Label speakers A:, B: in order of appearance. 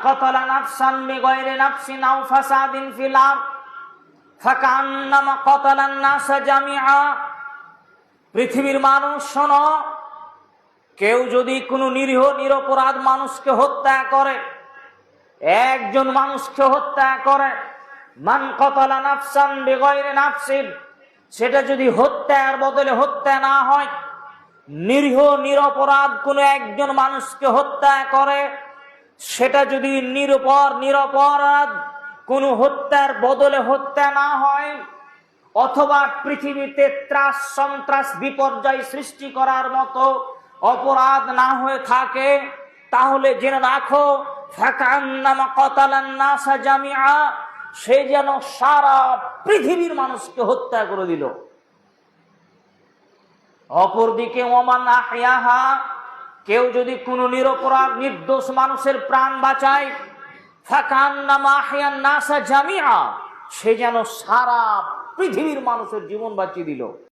A: কতলা নাফসান বিগাইরি নাফসিন আও ফাসাদিন ফিল আরদ ফাকান্নামা কতলান নাস জামিআ। পৃথিবীর মানুষ শোনো, কেউ যদি কোনো নিরীহ নিরপরাধ মানুষকে হত্যা করে, একজন মানুষকে হত্যা করে, মান কতলা নাফসান বিগাইরি নাফসিন, সেটা যদি হত্যার বদলে হত্যা না হয়, নিরীহ নিরপরাধ কোনো একজন মানুষকে হত্যা করে, সেটা যদি নিরপরাধ কোনো হত্যার বদলে হত্যা না হয়, অথবা পৃথিবীতে ত্রাস সন্ত্রাস বিপর্যয় সৃষ্টি করার মতো অপরাধ না হয়ে থাকে, তাহলে জেনে রাখো ফাকান্নামা কতালান নাস জামিআ, সে যেন সারা পৃথিবীর মানুষকে হত্যা করে দিল। অপরদিকে ওমান আহইয়াহা, কেউ যদি কোনো নিরপরাধ নির্দোষ মানুষের প্রাণ বাঁচায়, ফাকান্নামা আহইয়ান নাস জামিআ, সে যেন সারা পৃথিবীর মানুষের জীবন বাঁচিয়ে দিল।